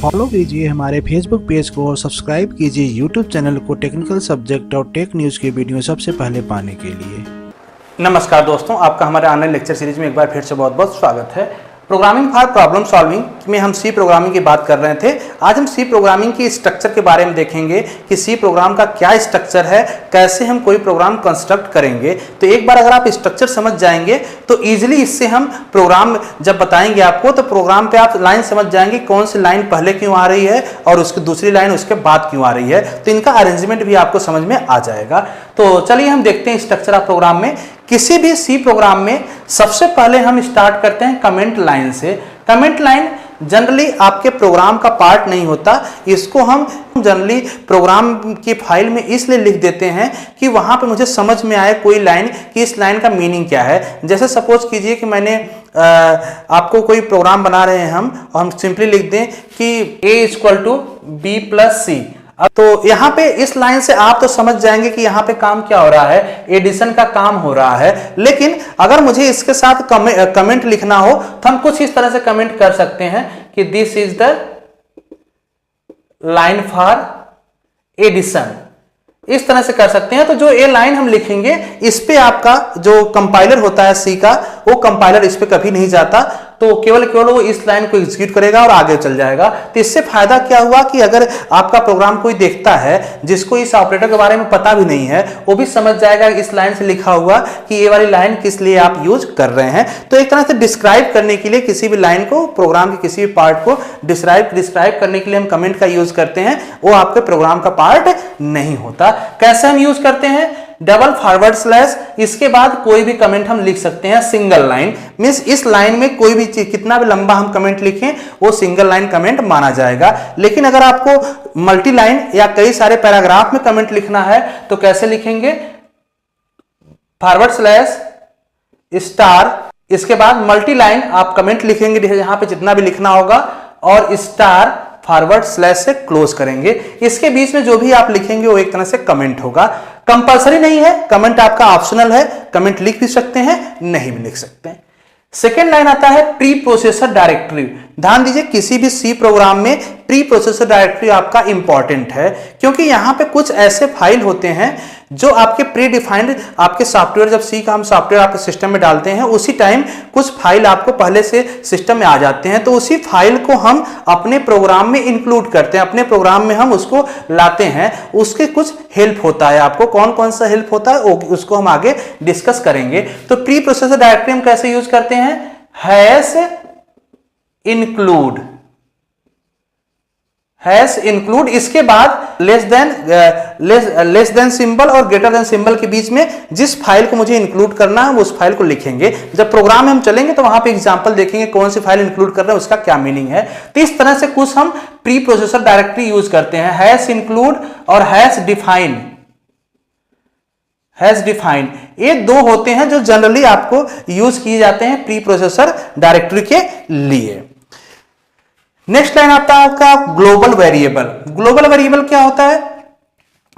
Follow कीजिए हमारे Facebook page को और सब्सक्राइब कीजिए यूट्यूब चैनल को टेक्निकल सब्जेक्ट और टेक न्यूज़ के वीडियो सबसे पहले पाने के लिए। नमस्कार दोस्तों, आपका हमारे ऑनलाइन लेक्चर सीरीज में एक बार फिर से बहुत बहुत स्वागत है। प्रोग्रामिंग फॉर प्रॉब्लम सॉल्विंग में हम सी प्रोग्रामिंग की बात कर रहे थे। आज हम सी प्रोग्रामिंग की स्ट्रक्चर के बारे में देखेंगे कि सी प्रोग्राम का क्या स्ट्रक्चर है, कैसे हम कोई प्रोग्राम कंस्ट्रक्ट करेंगे। तो एक बार अगर आप स्ट्रक्चर समझ जाएंगे तो इजीली इससे हम प्रोग्राम जब बताएंगे आपको तो प्रोग्राम पे आप लाइन समझ जाएंगे कौन सी लाइन पहले क्यों आ रही है और उसकी दूसरी लाइन उसके बाद क्यों आ रही है। तो इनका अरेंजमेंट भी आपको समझ में आ जाएगा। तो चलिए हम देखते हैं स्ट्रक्चर ऑफ प्रोग्राम में। किसी भी सी प्रोग्राम में सबसे पहले हम स्टार्ट करते हैं कमेंट लाइन से। कमेंट लाइन जनरली आपके प्रोग्राम का पार्ट नहीं होता, इसको हम जनरली प्रोग्राम की फाइल में इसलिए लिख देते हैं कि वहां पे मुझे समझ में आए कोई लाइन कि इस लाइन का मीनिंग क्या है। जैसे सपोज कीजिए कि मैंने आपको कोई प्रोग्राम बना रहे हैं हम, और हम सिंपली लिख दें कि a = b+c। तो यहाँ पे इस लाइन से आप तो समझ जाएंगे कि यहाँ पे काम क्या हो रहा है, एडिशन का काम हो रहा है। लेकिन अगर मुझे इसके साथ कमेंट लिखना हो तो हम कुछ इस तरह से कमेंट कर सकते हैं कि this is the line for addition, इस तरह से कर सकते हैं। तो जो ये लाइन हम लिखेंगे इस पे आपका जो कंपाइलर होता है सी का, वो कंपाइलर इस पे कभी नहीं जाता, तो केवल वो इस लाइन को एग्जीक्यूट करेगा और आगे चल जाएगा। तो इससे फायदा क्या हुआ कि अगर आपका प्रोग्राम कोई देखता है जिसको इस ऑपरेटर के बारे में पता भी नहीं है, वो भी समझ जाएगा इस लाइन से लिखा हुआ कि ये वाली लाइन किस लिए आप यूज कर रहे हैं। तो एक तरह से डिस्क्राइब करने के लिए किसी भी लाइन को, प्रोग्राम के किसी भी पार्ट को डिस्क्राइब करने के लिए हम कमेंट का यूज करते हैं, वो आपके प्रोग्राम का पार्ट नहीं होता। कैसे हम यूज करते हैं? $/, इसके बाद कोई भी कमेंट हम लिख सकते हैं। सिंगल लाइन मींस इस लाइन में कोई भी चीज कितना भी लंबा हम कमेंट लिखें वो सिंगल लाइन कमेंट माना जाएगा। लेकिन अगर आपको मल्टी लाइन या कई सारे पैराग्राफ में कमेंट लिखना है तो कैसे लिखेंगे? $*, इसके बाद मल्टी लाइन आप कमेंट लिखेंगे यहां पे जितना भी लिखना होगा, और $/ से क्लोज करेंगे। इसके बीच में जो भी आप लिखेंगे वो एक तरह से कमेंट होगा। कंपलसरी नहीं है, कमेंट आपका ऑप्शनल है, कमेंट लिख भी सकते हैं, नहीं भी लिख सकते हैं। सेकेंड लाइन आता है प्री प्रोसेसर डायरेक्टरी। ध्यान दीजिए किसी भी सी प्रोग्राम में प्री प्रोसेसर डायरेक्टरी आपका इंपॉर्टेंट है, क्योंकि यहां पे कुछ ऐसे फाइल होते हैं जो आपके प्री डिफाइंड, आपके सॉफ्टवेयर जब सी का हम सॉफ्टवेयर आपके सिस्टम में डालते हैं उसी टाइम कुछ फाइल आपको पहले से सिस्टम में आ जाते हैं, तो उसी फाइल को हम अपने प्रोग्राम में इंक्लूड करते हैं, अपने प्रोग्राम में हम उसको लाते हैं। उसके कुछ हेल्प होता है आपको, कौन कौन सा हेल्प होता है उसको हम आगे डिस्कस करेंगे। तो प्री प्रोसेसर डायरेक्टरी हम कैसे यूज करते हैं? इंक्लूड, इसके बाद लेस देन सिंबल और ग्रेटर देन सिंबल के बीच में जिस फाइल को मुझे इंक्लूड करना है उस फाइल को लिखेंगे। जब प्रोग्राम में हम चलेंगे तो वहां पे एग्जांपल देखेंगे कौन सी फाइल इंक्लूड कर रहे हैं, उसका क्या मीनिंग है। तो इस तरह से कुछ हम प्री प्रोसेसर डायरेक्टरी यूज करते हैं। #include और #define, ये दो होते हैं जो जनरली आपको यूज किए जाते हैं प्री प्रोसेसर डायरेक्टरी के लिए। नेक्स्ट लाइन आता है आपका ग्लोबल वेरिएबल। ग्लोबल वेरिएबल क्या होता है?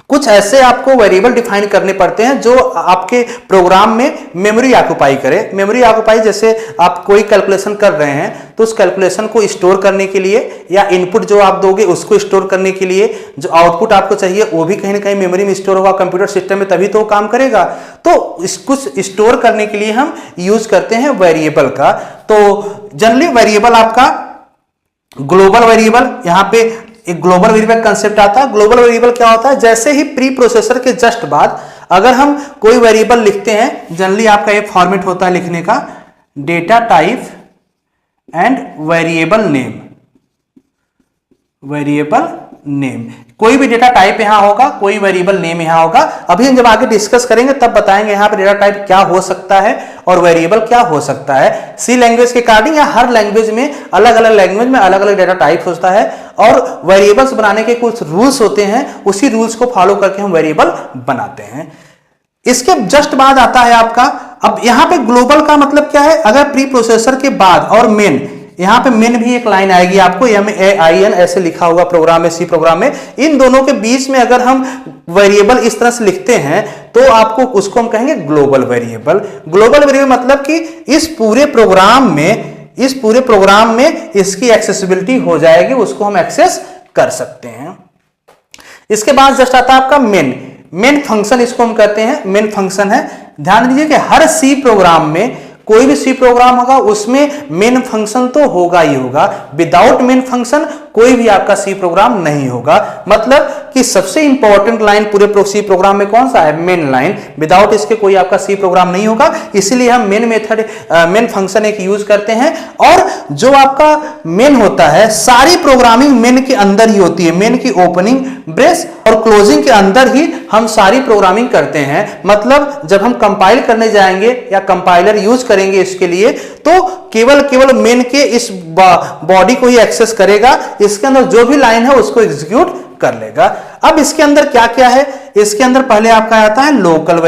कुछ ऐसे आपको वेरिएबल डिफाइन करने पड़ते हैं जो आपके प्रोग्राम में मेमोरी ऑक्युपाई करे। मेमोरी ऑक्युपाई जैसे आप कोई कैलकुलेशन कर रहे हैं तो उस कैलकुलेशन को स्टोर करने के लिए, या इनपुट जो आप दोगे उसको स्टोर करने के लिए जो आउटपुट आपको चाहिए वो भी कहीं ना कहीं मेमोरी में स्टोर होगा कंप्यूटर सिस्टम में, तभी तो वो काम करेगा। तो इसको स्टोर करने के लिए हम यूज करते हैं वेरिएबल का। तो जनरली वेरिएबल आपका ग्लोबल वेरिएबल, यहां पे एक ग्लोबल वेरिएबल कंसेप्ट आता है। ग्लोबल वेरिएबल क्या होता है? जैसे ही प्री प्रोसेसर के जस्ट बाद अगर हम कोई वेरिएबल लिखते हैं, जनरली आपका एक फॉर्मेट होता है लिखने का, data type and variable name. कोई भी डेटा टाइप यहां होगा, कोई वेरिएबल नेम यहां होगा। अभी हम जब आगे डिस्कस करेंगे तब बताएंगे यहां पे डेटा टाइप क्या हो सकता है और वेरिएबल क्या हो सकता है। सी लैंग्वेज के अकॉर्डिंग या हर लैंग्वेज में अलग अलग लैंग्वेज में अलग अलग डेटा टाइप होता है, और वेरिएबल्स बनाने के कुछ रूल्स होते हैं, उसी रूल्स को फॉलो करके हम वेरिएबल बनाते हैं। इसके जस्ट बाद आता है आपका, अब यहां पे ग्लोबल का मतलब क्या है? अगर प्री प्रोसेसर के बाद और मेन, यहां पे मेन भी एक लाइन आएगी आपको, MAIN ऐसे लिखा हुआ प्रोग्राम में, सी प्रोग्राम में, इन दोनों के बीच में अगर हम वेरिएबल इस तरह से लिखते हैं तो आपको उसको हम कहेंगे ग्लोबल वेरिएबल। ग्लोबल वेरिएबल मतलब कि इस पूरे प्रोग्राम में इस पूरे प्रोग्राम में इसकी एक्सेसिबिलिटी हो जाएगी, उसको हम एक्सेस कर सकते हैं। इसके बाद जस्ट आता है आपका मेन फंक्शन, इसको हम कहते हैं मेन फंक्शन है। ध्यान दीजिए कि हर सी प्रोग्राम में, कोई भी सी प्रोग्राम होगा उसमें मेन फंक्शन तो होगा ही होगा। विदाउट मेन फंक्शन कोई भी आपका सी प्रोग्राम नहीं होगा। मतलब कि सबसे इंपॉर्टेंट लाइन पूरे सी प्रोग्राम में कौन सा है? Main line. विदाउट इसके कोई आपका सी प्रोग्राम नहीं होगा, इसीलिए हम मेन फंक्शन एक यूज करते हैं। और जो आपका मेन होता है, सारी प्रोग्रामिंग मेन के अंदर ही होती है। मेन की ओपनिंग ब्रेस और क्लोजिंग के अंदर ही हम सारी प्रोग्रामिंग करते हैं। मतलब जब हम कंपाइल करने जाएंगे या कंपाइलर यूज करेंगे इसके लिए, तो केवल मेन के इस बॉडी को ही एक्सेस करेगा, इसके अंदर जो भी लाइन है उसको एग्जीक्यूट कर लेगा। अब इसके अंदर क्या क्या है? इसके अंदर पहले आपका आता है लोकल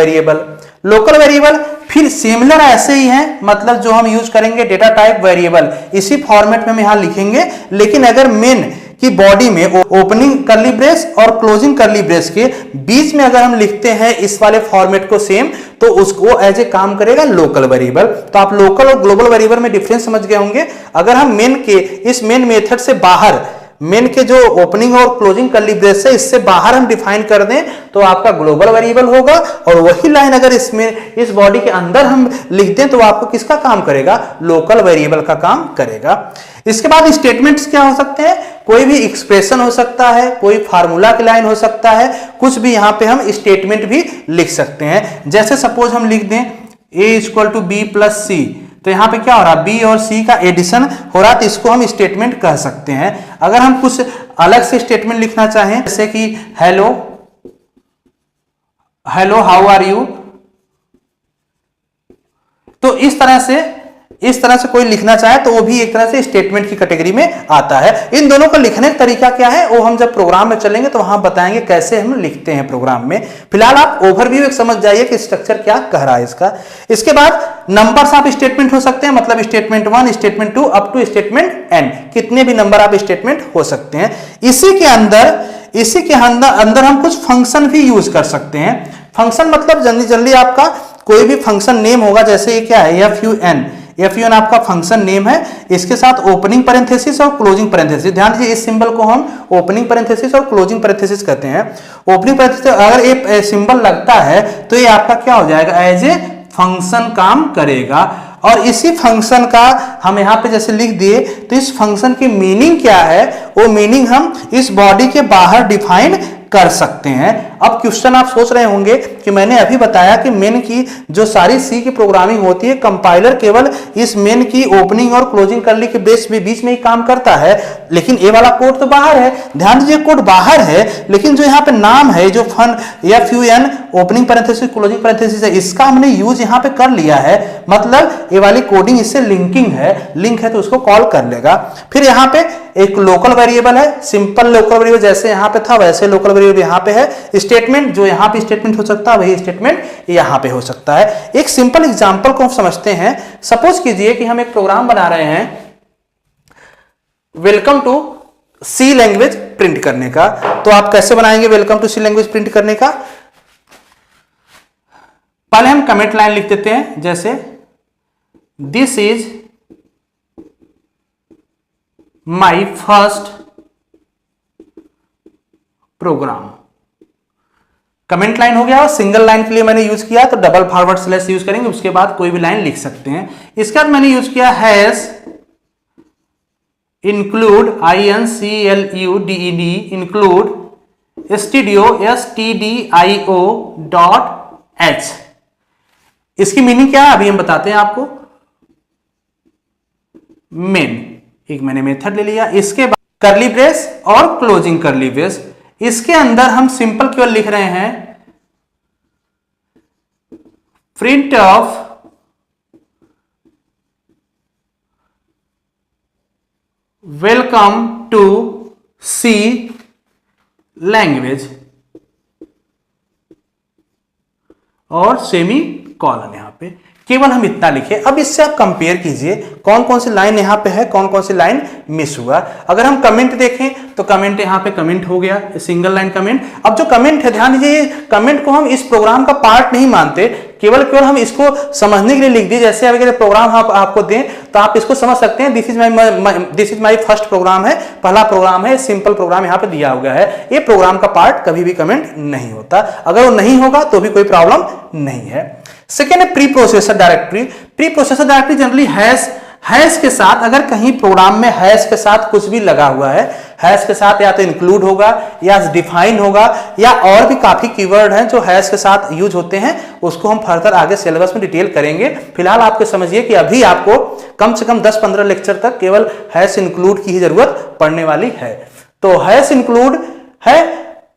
वेरिएबल, फिर सिमिलर ऐसे ही है, मतलब जो हम यूज करेंगे डेटा टाइप वेरिएबल, इसी फॉर्मेट में हम यहां लिखेंगे। लेकिन अगर मेन की बॉडी में ओपनिंग कर्ली ब्रेस और क्लोजिंग कर्ली ब्रेस के बीच में अगर हम लिखते हैं इस वाले फॉर्मेट को सेम, तो उसको एज ए काम करेगा लोकल वेरिएबल। तो आप लोकल और ग्लोबल वेरिएबल में डिफरेंस समझ गए होंगे। अगर हम मेन के इस मेन मेथड से बाहर, मेन के जो ओपनिंग और क्लोजिंग कर्ली ब्रेस है इससे बाहर हम डिफाइन कर दें तो आपका ग्लोबल वेरिएबल होगा। और वही लाइन अगर इसमें इस बॉडी के अंदर हम लिख दें तो आपको किसका काम करेगा? लोकल वेरिएबल का काम करेगा। इसके बाद स्टेटमेंट्स क्या हो सकते हैं? कोई भी एक्सप्रेशन हो सकता है, कोई फार्मूला की लाइन हो सकता है, कुछ भी यहां पे हम स्टेटमेंट भी लिख सकते हैं। जैसे सपोज हम लिख दें a = b + c, तो यहां पे क्या हो रहा है? बी और सी का एडिशन हो रहा है, तो इसको हम स्टेटमेंट कह सकते हैं। अगर हम कुछ अलग से स्टेटमेंट लिखना चाहें, जैसे कि हेलो हाउ आर यू, तो इस तरह से कोई लिखना चाहे तो वो भी एक तरह से स्टेटमेंट की कैटेगरी में आता है। इन दोनों का लिखने का तरीका क्या है वो हम जब प्रोग्राम में चलेंगे तो वहां बताएंगे कैसे हम लिखते हैं प्रोग्राम में। फिलहाल आप ओवरव्यू एक समझ जाइए कि स्ट्रक्चर क्या कह रहा है इसका। इसके बाद नंबर्स आप स्टेटमेंट हो सकते हैं, मतलब statement 1, statement 2 up to statement n, कितने भी नंबर आप स्टेटमेंट हो सकते हैं। इसी के अंदर हम कुछ फंक्शन भी यूज कर सकते हैं। फंक्शन मतलब जल्दी आपका कोई भी फंक्शन नेम होगा, जैसे ये क्या है? fun आपका फंक्शन नेम है, इसके साथ ओपनिंग पैरेंथेसिस और क्लोजिंग पैरेंथेसिस। ध्यान दीजिए इस सिंबल को हम ओपनिंग पैरेंथेसिस और क्लोजिंग पैरेंथेसिस कहते हैं। ओपनिंग पैरेंथेसिस अगर ये सिंबल लगता है तो ये आपका क्या हो जाएगा? एज ए फंक्शन काम करेगा। और इसी फंक्शन का हम यहाँ पे जैसे लिख दिए, तो इस फंक्शन की मीनिंग क्या है वो मीनिंग हम इस बॉडी के बाहर डिफाइन कर सकते हैं। अब क्वेश्चन आप सोच रहे होंगे कि मैंने अभी बताया कि मेन की जो सारी सी की प्रोग्रामिंग होती है, कंपाइलर केवल इस मेन की ओपनिंग और क्लोजिंग कर्ली के बीच में ही काम करता है, लेकिन ये वाला कोड तो बाहर है। ध्यान दीजिए कोड बाहर है, लेकिन जो यहाँ पे नाम है जो fun opening parenthesis closing parenthesis है, इसका हमने यूज यहाँ पे कर लिया है। मतलब ये वाली कोडिंग इससे लिंक है तो उसको कॉल कर लेगा। फिर यहाँ पे एक लोकल वेरिएबल है, सिंपल लोकल वेरिएबल जैसे यहाँ पे था वैसे लोकल वेरिएबल यहाँ पे है। स्टेटमेंट जो यहाँ पे स्टेटमेंट हो सकता है वही स्टेटमेंट यहाँ पे हो सकता है। एक सिंपल एग्जांपल को हम समझते हैं। सपोज कीजिए कि हम एक प्रोग्राम बना रहे हैं welcome to C language print करने का। तो आप कैसे बनाएंगे welcome to C language print करने का? पहले हम कमेंट लाइन लिख देते हैं, जैसे this is my first program. Comment line हो गया। और सिंगल लाइन के लिए मैंने यूज किया तो डबल फॉरवर्ड स्लैश यूज करेंगे, उसके बाद कोई भी लाइन लिख सकते हैं। इसके बाद मैंने यूज किया has include include include stdio.h। इसकी मीनिंग क्या है अभी हम बताते हैं आपको। मेन एक मैंने मेथड ले लिया, इसके बाद कर्ली ब्रेस और क्लोजिंग कर्ली ब्रेस। इसके अंदर हम सिंपल केवल लिख रहे हैं print of welcome to C language और सेमी कॉलन। यहां पे केवल हम इतना लिखे। अब इससे आप कंपेयर कीजिए कौन कौन सी लाइन यहां पे है, कौन कौन सी लाइन मिस हुआ। अगर हम कमेंट देखें तो कमेंट यहां पे कमेंट हो गया, सिंगल लाइन कमेंट। अब जो कमेंट है ध्यान दीजिए, कमेंट को हम इस प्रोग्राम का पार्ट नहीं मानते, केवल केवल हम इसको समझने के लिए लिख दिए। जैसे अगर प्रोग्राम आपको दें तो आप इसको समझ सकते हैं, this is my first program है, पहला प्रोग्राम है, सिंपल प्रोग्राम यहाँ पे दिया हुआ है। ये प्रोग्राम का पार्ट कभी भी कमेंट नहीं होता, अगर वो नहीं होगा तो भी कोई प्रॉब्लम नहीं है। सेकेंड है pre processor directory. Pre processor directory generally hash के साथ, अगर कहीं प्रोग्राम में हैश के साथ कुछ भी लगा हुआ है, हैश के साथ या तो इंक्लूड होगा या डिफाइन होगा या और भी काफी कीवर्ड हैं जो हैश के साथ यूज होते हैं, उसको हम फर्दर आगे सिलेबस में डिटेल करेंगे। फिलहाल आपको समझिए कि अभी आपको कम से कम 10-15 लेक्चर तक केवल हैश इंक्लूड की ही जरूरत पड़ने वाली है। तो हैश इंक्लूड है,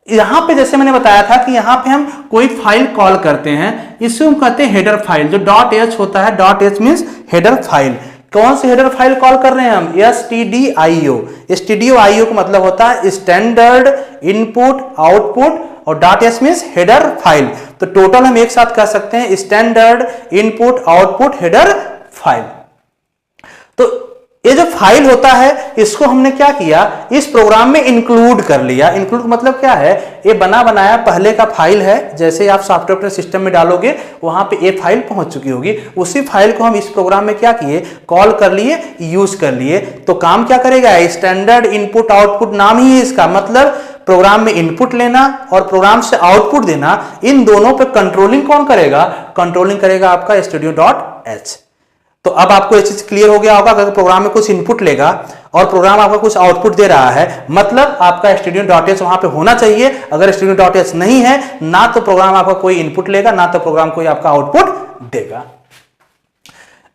यहां पे जैसे मैंने बताया था कि यहां पे हम कोई फाइल कॉल करते हैं, इसे हम कहते हैं हेडर फाइल। जो .h होता है, .h मींस हेडर फाइल। कौन सी हेडर फाइल कॉल कर रहे हैं हम? stdio। stdio का मतलब होता है स्टैंडर्ड इनपुट आउटपुट, और .h मींस हेडर फाइल। तो टोटल हम एक साथ कह सकते हैं standard input output header file. तो ये जो फाइल होता है इसको हमने क्या किया, इस प्रोग्राम में इंक्लूड कर लिया। इंक्लूड मतलब क्या है, ये बना बनाया पहले का फाइल है, जैसे आप सॉफ्टवेयर अपने सिस्टम में डालोगे वहां पे ये फाइल पहुंच चुकी होगी, उसी फाइल को हम इस प्रोग्राम में क्या किए, कॉल कर लिए, यूज कर लिए। तो काम क्या करेगा, स्टैंडर्ड इनपुट आउटपुट नाम ही है इसका, मतलब प्रोग्राम में इनपुट लेना और प्रोग्राम से आउटपुट देना, इन दोनों पे कंट्रोलिंग कौन करेगा, कंट्रोलिंग करेगा आपका studio.h। तो अब आपको ये चीज क्लियर हो गया होगा, अगर प्रोग्राम में कुछ इनपुट लेगा और प्रोग्राम आपका कुछ आउटपुट दे रहा है, मतलब आपका studio.h वहां पे होना चाहिए। अगर studio.h नहीं है, ना तो प्रोग्राम आपका कोई इनपुट लेगा, ना तो प्रोग्राम कोई आपका आउटपुट देगा।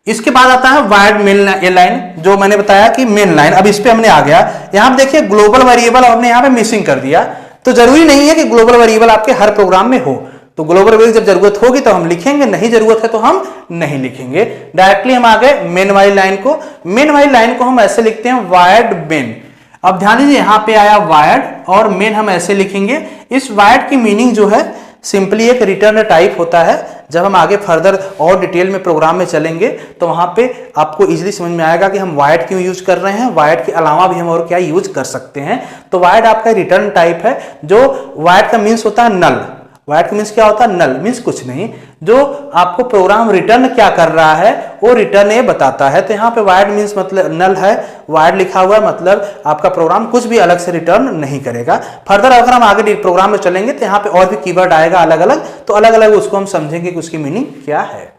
इसके बाद आता है वायर्ड मेन लाइन, जो मैंने बताया कि मेन लाइन। अब इस पे हमने आ गया, यहां पे देखिए ग्लोबल वेरिएबल हमने यहां पे मिसिंग कर दिया। तो जरूरी नहीं है कि ग्लोबल वेरिएबल आपके हर प्रोग्राम में हो, तो ग्लोबल वेरिएबल जब जरूरत होगी तो हम लिखेंगे, नहीं जरूरत है तो हम नहीं लिखेंगे। डायरेक्टली हम आ गए मेन वाली लाइन को। मेन वाली लाइन को हम ऐसे लिखते हैं वायर्ड मेन। अब ध्यान दीजिए यहां पे आया वायर्ड और मेन हम ऐसे लिखेंगे। इस वायर्ड की मीनिंग जो है सिंपली एक रिटर्न टाइप होता है। जब हम आगे फर्दर और डिटेल में प्रोग्राम में चलेंगे तो वहां पे आपको इजीली समझ में आएगा कि हम वायर्ड क्यों यूज कर रहे हैं, वायर्ड के अलावा भी हम और क्या यूज कर सकते हैं। तो वायर्ड आपका रिटर्न टाइप है, जो वायर्ड का मीन्स होता है नल। वायर्ड का मीन्स क्या होता है, नल मीन्स कुछ नहीं, जो आपको प्रोग्राम रिटर्न क्या कर रहा है वो रिटर्न ये बताता है। तो यहाँ पे वायर्ड मीन्स मतलब नल है, वायर्ड लिखा हुआ है, मतलब आपका प्रोग्राम कुछ भी अलग से रिटर्न नहीं करेगा। फर्दर अगर हम आगे प्रोग्राम में चलेंगे तो यहाँ पे और भी कीवर्ड आएगा अलग अलग, तो अलग अलग उसको हम समझेंगे कि उसकी मीनिंग क्या है।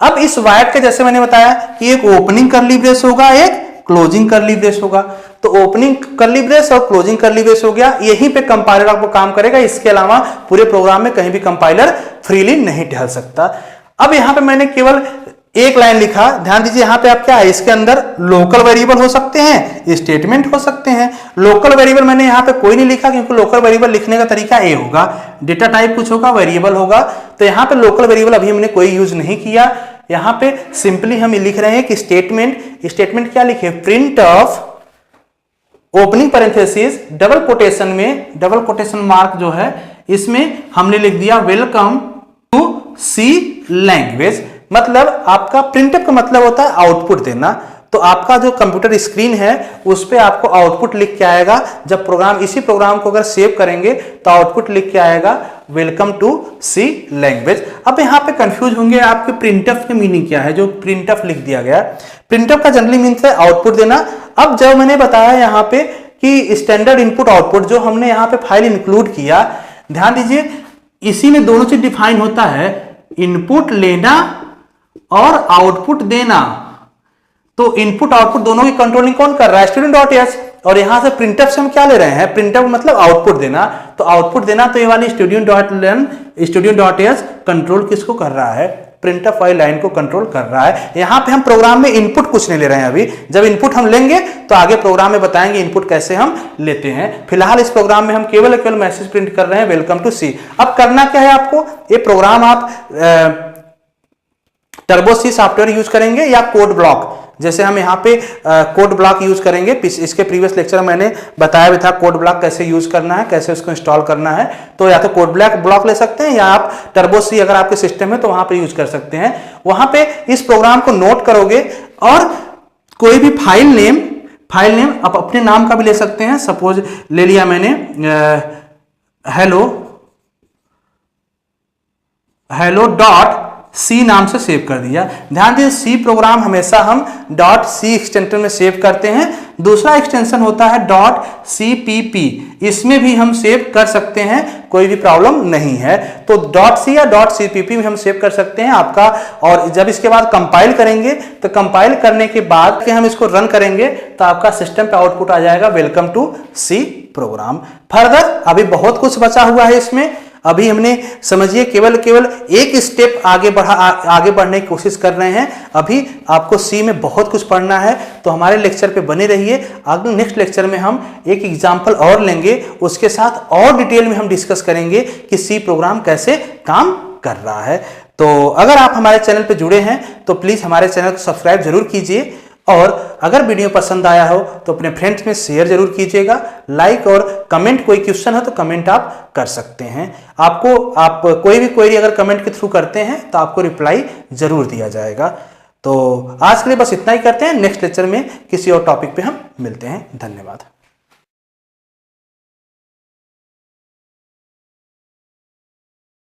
अब इस वायर्ड के जैसे मैंने बताया कि एक ओपनिंग कर्ली ब्रेस होगा, एक क्लोजिंग कर्ली ब्रेस होगा। तो ओपनिंग कर्ली ब्रेस और क्लोजिंग कर्ली ब्रेस हो गया, यहीं पे कंपाइलर आपको काम करेगा। इसके अलावा पूरे प्रोग्राम में कहीं भी कंपाइलर फ्रीली नहीं टहल सकता। अब यहां पे मैंने केवल एक लाइन लिखा, ध्यान दीजिए यहां पे आप क्या है, इसके अंदर लोकल वेरिएबल हो सकते हैं, स्टेटमेंट हो सकते हैं। लोकल वेरिएबल मैंने यहां पे कोई नहीं लिखा, क्योंकि लोकल वेरिएबल लिखने का तरीका ए होगा, डेटा टाइप कुछ होगा, वेरिएबल होगा। तो यहां पे लोकल वेरिएबल अभी हमने कोई यूज नहीं किया। यहां पे सिंपली हम लिख रहे हैं कि स्टेटमेंट क्या लिखे, print of opening parenthesis double quotation में, डबल कोटेशन मार्क जो है इसमें हमने लिख दिया वेलकम टू सी लैंग्वेज। मतलब आपका प्रिंटअप का मतलब होता है आउटपुट देना। तो आपका जो कंप्यूटर स्क्रीन है उस पे आपको आउटपुट लिख के आएगा। जब प्रोग्राम, इसी प्रोग्राम को अगर सेव करेंगे तो आउटपुट लिख के आएगा वेलकम टू सी लैंग्वेज। अब यहाँ पे कंफ्यूज होंगे आपके प्रिंटअप की मीनिंग क्या है, जो प्रिंटअप लिख दिया गया। प्रिंटअप का जनरली मीन्स है आउटपुट देना। अब जब मैंने बताया यहाँ पे कि स्टैंडर्ड इनपुट आउटपुट, जो हमने यहाँ पे फाइल इंक्लूड किया, ध्यान दीजिए इसी में दोनों चीज डिफाइन होता है, इनपुट लेना और आउटपुट देना। तो इनपुट आउटपुट दोनों की कंट्रोलिंग कौन कर रहा है, student.h। और यहां से प्रिंटअप से हम क्या ले रहे हैं, प्रिंटअप मतलब आउटपुट देना। तो आउटपुट देना, तो ये वाली student.h कंट्रोल किसको कर रहा है, प्रिंटअप वाली लाइन को कंट्रोल कर रहा है। यहां पे हम प्रोग्राम में इनपुट कुछ नहीं ले रहे हैं अभी। जब इनपुट हम लेंगे तो आगे प्रोग्राम में बताएंगे इनपुट कैसे हम लेते हैं। फिलहाल इस प्रोग्राम में हम केवल मैसेज प्रिंट कर रहे हैं वेलकम टू सी। अब करना क्या है आपको, ये प्रोग्राम आप टर्बो सी सॉफ्टवेयर यूज करेंगे या कोड ब्लॉक, जैसे हम यहाँ पे कोड ब्लॉक यूज करेंगे। इसके प्रीवियस लेक्चर में मैंने बताया भी था कोड ब्लॉक कैसे यूज करना है, कैसे उसको इंस्टॉल करना है। तो या तो कोड ब्लॉक ले सकते हैं या आप टर्बो सी अगर आपके सिस्टम है तो वहां पे यूज कर सकते हैं। वहां पे इस प्रोग्राम को नोट करोगे और कोई भी फाइल नेम आप अपने नाम का भी ले सकते हैं। सपोज ले लिया मैंने हेलो हेलो डॉट सी नाम से सेव कर दिया। ध्यान दीजिए सी प्रोग्राम हमेशा हम डॉट सी एक्सटेंशन में सेव करते हैं। दूसरा एक्सटेंशन होता है डॉट CPP, इसमें भी हम सेव कर सकते हैं, कोई भी प्रॉब्लम नहीं है। तो डॉट सी या डॉट CPP में हम सेव कर सकते हैं आपका। और जब इसके बाद कंपाइल करेंगे तो कंपाइल करने के बाद कि हम इसको रन करेंगे तो आपका सिस्टम पे आउटपुट आ जाएगा welcome to C program. Further अभी बहुत कुछ बचा हुआ है इसमें। अभी हमने समझिए केवल एक स्टेप आगे बढ़ने की कोशिश कर रहे हैं। अभी आपको सी में बहुत कुछ पढ़ना है, तो हमारे लेक्चर पे बने रहिए। अगले नेक्स्ट लेक्चर में हम एक एग्जांपल और लेंगे, उसके साथ और डिटेल में हम डिस्कस करेंगे कि सी प्रोग्राम कैसे काम कर रहा है। तो अगर आप हमारे चैनल पे जुड़े हैं तो प्लीज हमारे चैनल को सब्सक्राइब जरूर कीजिए, और अगर वीडियो पसंद आया हो तो अपने फ्रेंड्स में शेयर जरूर कीजिएगा। लाइक और कमेंट, कोई क्वेश्चन हो तो कमेंट आप कर सकते हैं। आप कोई भी क्वेरी अगर कमेंट के थ्रू करते हैं तो आपको रिप्लाई जरूर दिया जाएगा। तो आज के लिए बस इतना ही करते हैं। नेक्स्ट लेक्चर में किसी और टॉपिक पे हम मिलते हैं। धन्यवाद।